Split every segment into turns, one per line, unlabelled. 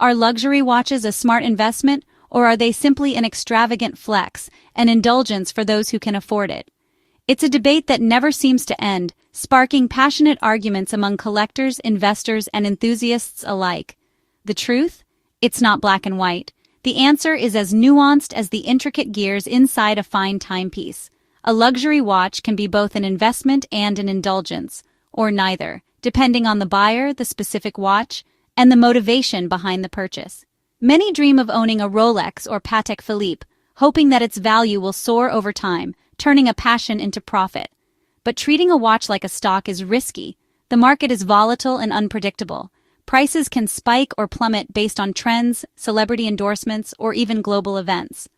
Are luxury watches a smart investment, or are they simply an extravagant flex, an indulgence for those who can afford it? It's a debate that never seems to end, sparking passionate arguments among collectors, investors, and enthusiasts alike. The truth? It's not black and white. The answer is as nuanced as the intricate gears inside a fine timepiece. A luxury watch can be both an investment and an indulgence, or neither, depending on the buyer, the specific watch, and the motivation behind the purchase. Many dream of owning a Rolex or Patek Philippe, hoping that its value will soar over time, turning a passion into profit. But treating a watch like a stock is risky. The market is volatile and unpredictable. Prices can spike or plummet based on trends, celebrity endorsements, or even global events.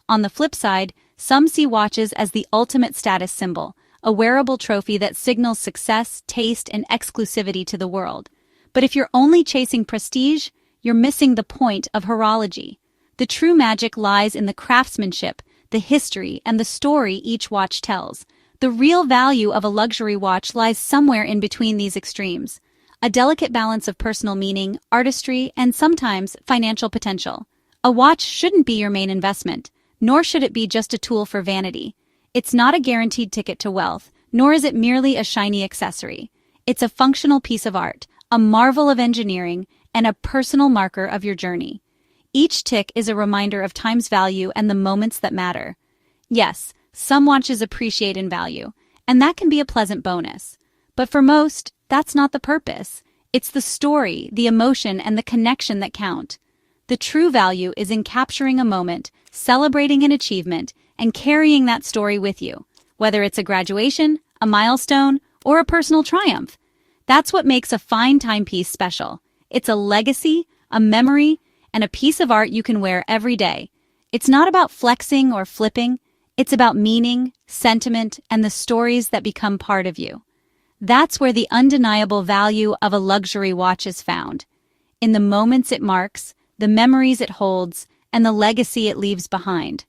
On the flip side, some see watches as the ultimate status symbol, a wearable trophy that signals success, taste, and exclusivity to the world. But if you're only chasing prestige, you're missing the point of horology. The true magic lies in the craftsmanship, the history, and the story each watch tells. The real value of a luxury watch lies somewhere in between these extremes. A delicate balance of personal meaning, artistry, and sometimes financial potential. A watch shouldn't be your main investment, nor should it be just a tool for vanity. It's not a guaranteed ticket to wealth, nor is it merely a shiny accessory. It's a functional piece of art, a marvel of engineering, and a personal marker of your journey. Each tick is a reminder of time's value and the moments that matter. Yes, some watches appreciate in value, and that can be a pleasant bonus. But for most, that's not the purpose. It's the story, the emotion, and the connection that count. The true value is in capturing a moment, celebrating an achievement, and carrying that story with you, whether it's a graduation, a milestone, or a personal triumph. That's what makes a fine timepiece special. It's a legacy, a memory, and a piece of art you can wear every day. It's not about flexing or flipping. It's about meaning, sentiment, and the stories that become part of you. That's where the undeniable value of a luxury watch is found. In the moments it marks, the memories it holds, and the legacy it leaves behind.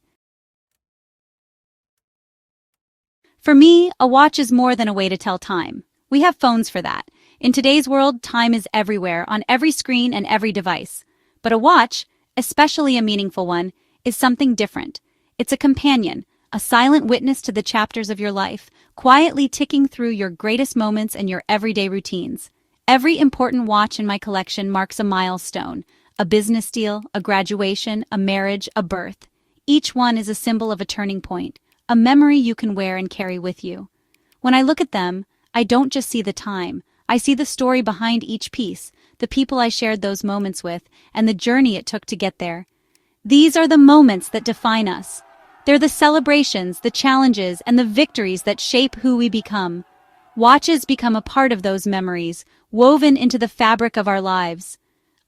For me, a watch is more than a way to tell time. We have phones for that. In today's world, time is everywhere, on every screen and every device. But a watch, especially a meaningful one, is something different. It's a companion, a silent witness to the chapters of your life, quietly ticking through your greatest moments and your everyday routines. Every important watch in my collection marks a milestone, a business deal, a graduation, a marriage, a birth. Each one is a symbol of a turning point, a memory you can wear and carry with you. When I look at them, I don't just see the time. I see the story behind each piece, the people I shared those moments with, and the journey it took to get there. These are the moments that define us. They're the celebrations, the challenges, and the victories that shape who we become. Watches become a part of those memories, woven into the fabric of our lives.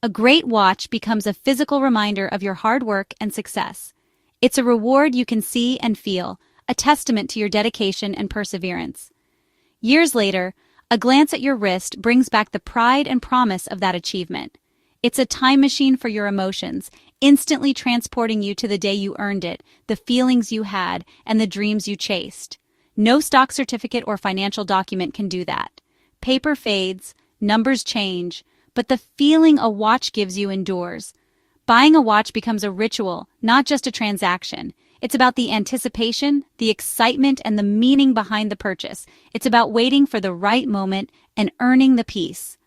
A great watch becomes a physical reminder of your hard work and success. It's a reward you can see and feel, a testament to your dedication and perseverance. Years later, a glance at your wrist brings back the pride and promise of that achievement. It's a time machine for your emotions, instantly transporting you to the day you earned it, the feelings you had, and the dreams you chased. No stock certificate or financial document can do that. Paper fades, numbers change, but the feeling a watch gives you endures. Buying a watch becomes a ritual, not just a transaction. It's about the anticipation, the excitement, and the meaning behind the purchase. It's about waiting for the right moment and earning the peace.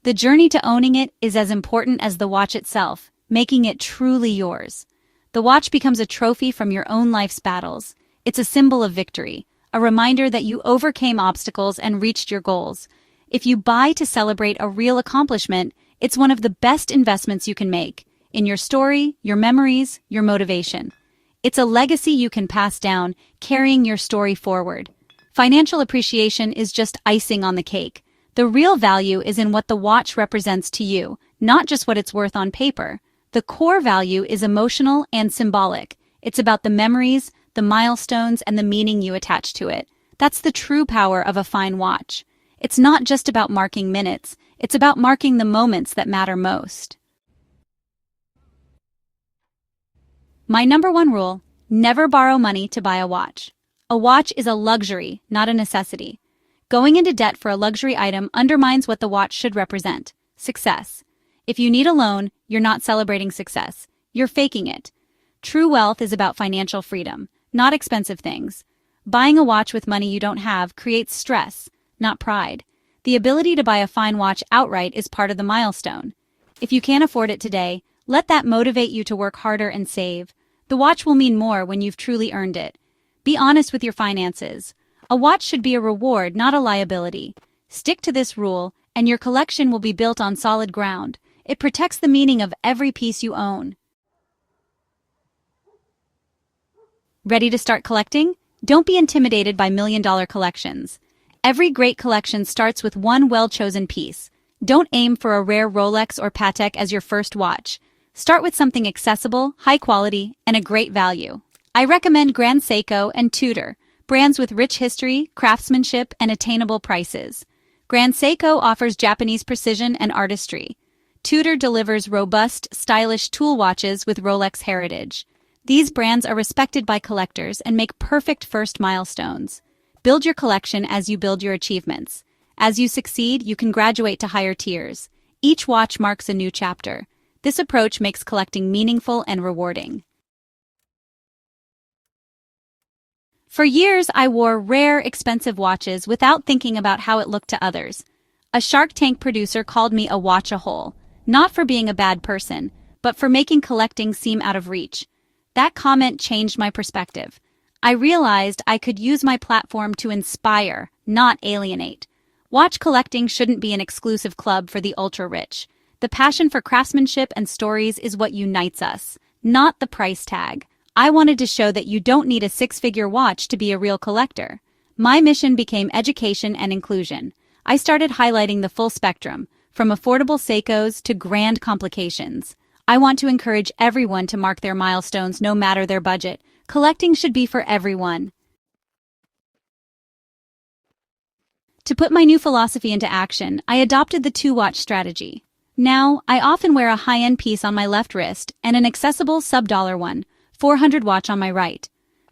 The journey to owning it is as important as the watch itself, making it truly yours. The watch becomes a trophy from your own life's battles. It's a symbol of victory, a reminder that you overcame obstacles and reached your goals. If you buy to celebrate a real accomplishment, it's one of the best investments you can make, in your story, your memories, your motivation. It's a legacy you can pass down, carrying your story forward. Financial appreciation is just icing on the cake. The real value is in what the watch represents to you, not just what it's worth on paper. The core value is emotional and symbolic. It's about the memories, the milestones, and the meaning you attach to it. That's the true power of a fine watch. It's not just about marking minutes, it's about marking the moments that matter most. My number one rule: never borrow money to buy a watch. A watch is a luxury, not a necessity. Going into debt for a luxury item undermines what the watch should represent: success. If you need a loan, you're not celebrating success. You're faking it. True wealth is about financial freedom, not expensive things. Buying a watch with money you don't have creates stress, not pride. The ability to buy a fine watch outright is part of the milestone. If you can't afford it today, let that motivate you to work harder and save. The watch will mean more when you've truly earned it. Be honest with your finances. A watch should be a reward, not a liability. Stick to this rule, and your collection will be built on solid ground. It protects the meaning of every piece you own. Ready to start collecting? Don't be intimidated by million-dollar collections. Every great collection starts with one well-chosen piece. Don't aim for a rare Rolex or Patek as your first watch. Start with something accessible, high quality, and a great value. I recommend Grand Seiko and Tudor, brands with rich history, craftsmanship, and attainable prices. Grand Seiko offers Japanese precision and artistry. Tudor delivers robust, stylish tool watches with Rolex heritage. These brands are respected by collectors and make perfect first milestones. Build your collection as you build your achievements. As you succeed, you can graduate to higher tiers. Each watch marks a new chapter. This approach makes collecting meaningful and rewarding. For years, I wore rare, expensive watches without thinking about how it looked to others. A Shark Tank producer called me a watch-a-hole, not for being a bad person, but for making collecting seem out of reach. That comment changed my perspective. I realized I could use my platform to inspire, not alienate. Watch collecting shouldn't be an exclusive club for the ultra-rich. The passion for craftsmanship and stories is what unites us, not the price tag. I wanted to show that you don't need a six-figure watch to be a real collector. My mission became education and inclusion. I started highlighting the full spectrum, from affordable Seikos to grand complications. I want to encourage everyone to mark their milestones no matter their budget. Collecting should be for everyone. To put my new philosophy into action, I adopted the two-watch strategy. Now, I often wear a high-end piece on my left wrist and an accessible sub-dollar one, 400 watch on my right.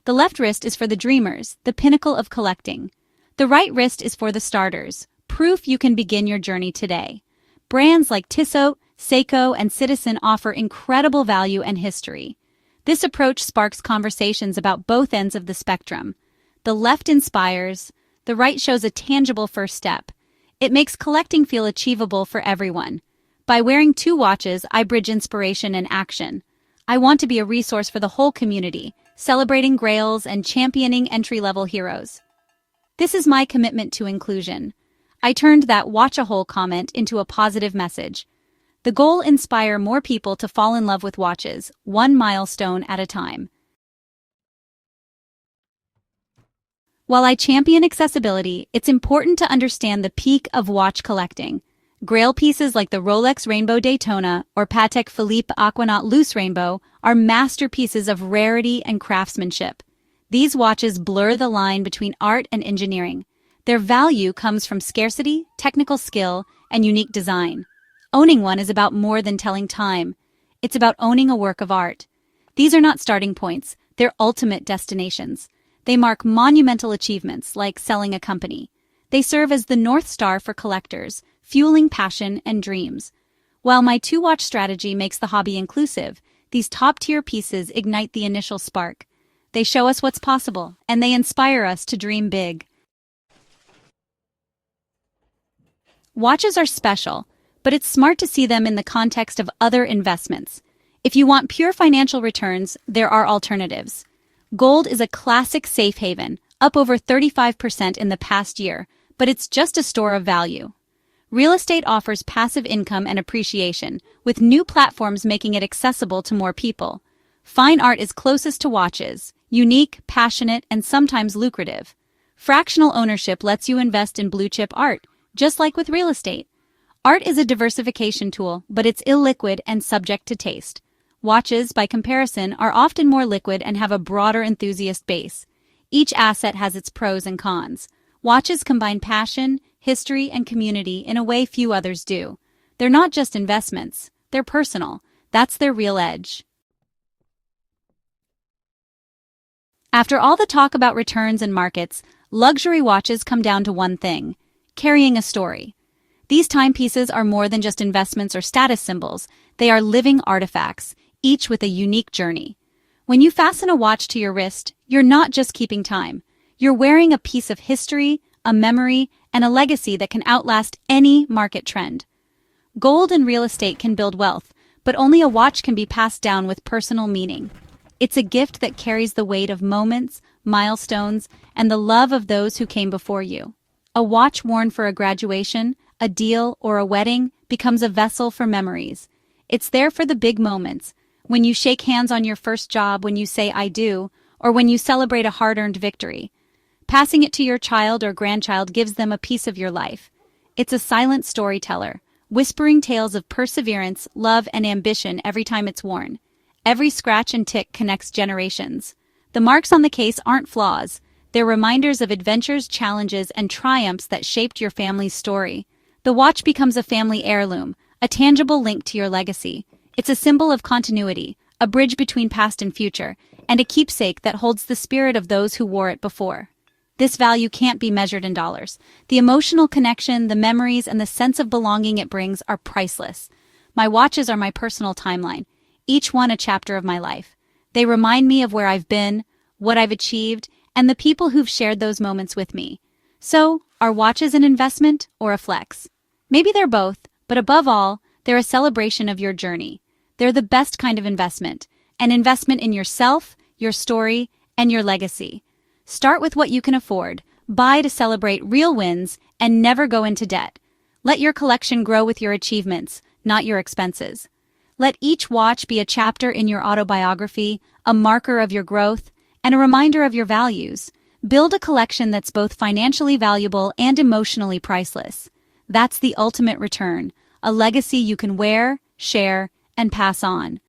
The left wrist is for the dreamers, the pinnacle of collecting. The right wrist is for the starters, proof you can begin your journey today. Brands like Tissot, Seiko, and Citizen offer incredible value and history. This approach sparks conversations about both ends of the spectrum. The left inspires, the right shows a tangible first step. It makes collecting feel achievable for everyone. By wearing two watches, I bridge inspiration and action. I want to be a resource for the whole community, celebrating grails and championing entry-level heroes. This is my commitment to inclusion. I turned that watch-a-hole comment into a positive message. The goal: inspire more people to fall in love with watches, one milestone at a time. While I champion accessibility, it's important to understand the peak of watch collecting. Grail pieces like the Rolex Rainbow Daytona or Patek Philippe Aquanaut Luce Rainbow are masterpieces of rarity and craftsmanship. These watches blur the line between art and engineering. Their value comes from scarcity, technical skill, and unique design. Owning one is about more than telling time. It's about owning a work of art. These are not starting points, they're ultimate destinations. They mark monumental achievements like selling a company. They serve as the North Star for collectors, fueling passion and dreams. While my two-watch strategy makes the hobby inclusive, these top-tier pieces ignite the initial spark. They show us what's possible, and they inspire us to dream big. Watches are special, but it's smart to see them in the context of other investments. If you want pure financial returns, there are alternatives. Gold is a classic safe haven, up over 35% in the past year, but it's just a store of value. Real estate offers passive income and appreciation, with new platforms making it accessible to more people. Fine art is closest to watches, unique, passionate, and sometimes lucrative. Fractional ownership lets you invest in blue-chip art, just like with real estate. Art is a diversification tool, but it's illiquid and subject to taste. Watches, by comparison, are often more liquid and have a broader enthusiast base. Each asset has its pros and cons. Watches combine passion, history, and community in a way few others do. They're not just investments, they're personal. That's their real edge. After all the talk about returns and markets, luxury watches come down to one thing: carrying a story. These timepieces are more than just investments or status symbols. They are living artifacts, each with a unique journey. When you fasten a watch to your wrist, you're not just keeping time. You're wearing a piece of history, a memory, and a legacy that can outlast any market trend. Gold and real estate can build wealth, but only a watch can be passed down with personal meaning. It's a gift that carries the weight of moments, milestones, and the love of those who came before you. A watch worn for a graduation, a deal, or a wedding becomes a vessel for memories. It's there for the big moments, when you shake hands on your first job, when you say "I do," or when you celebrate a hard-earned victory. Passing it to your child or grandchild gives them a piece of your life. It's a silent storyteller, whispering tales of perseverance, love, and ambition every time it's worn. Every scratch and tick connects generations. The marks on the case aren't flaws. They're reminders of adventures, challenges, and triumphs that shaped your family's story. The watch becomes a family heirloom, a tangible link to your legacy. It's a symbol of continuity, a bridge between past and future, and a keepsake that holds the spirit of those who wore it before. This value can't be measured in dollars. The emotional connection, the memories, and the sense of belonging it brings are priceless. My watches are my personal timeline, each one a chapter of my life. They remind me of where I've been, what I've achieved, and the people who've shared those moments with me. So, are watches an investment or a flex? Maybe they're both, but above all, they're a celebration of your journey. They're the best kind of investment, an investment in yourself, your story, and your legacy. Start with what you can afford, buy to celebrate real wins, and never go into debt. Let your collection grow with your achievements, not your expenses. Let each watch be a chapter in your autobiography, a marker of your growth, and a reminder of your values. Build a collection that's both financially valuable and emotionally priceless. That's the ultimate return, a legacy you can wear, share, and pass on.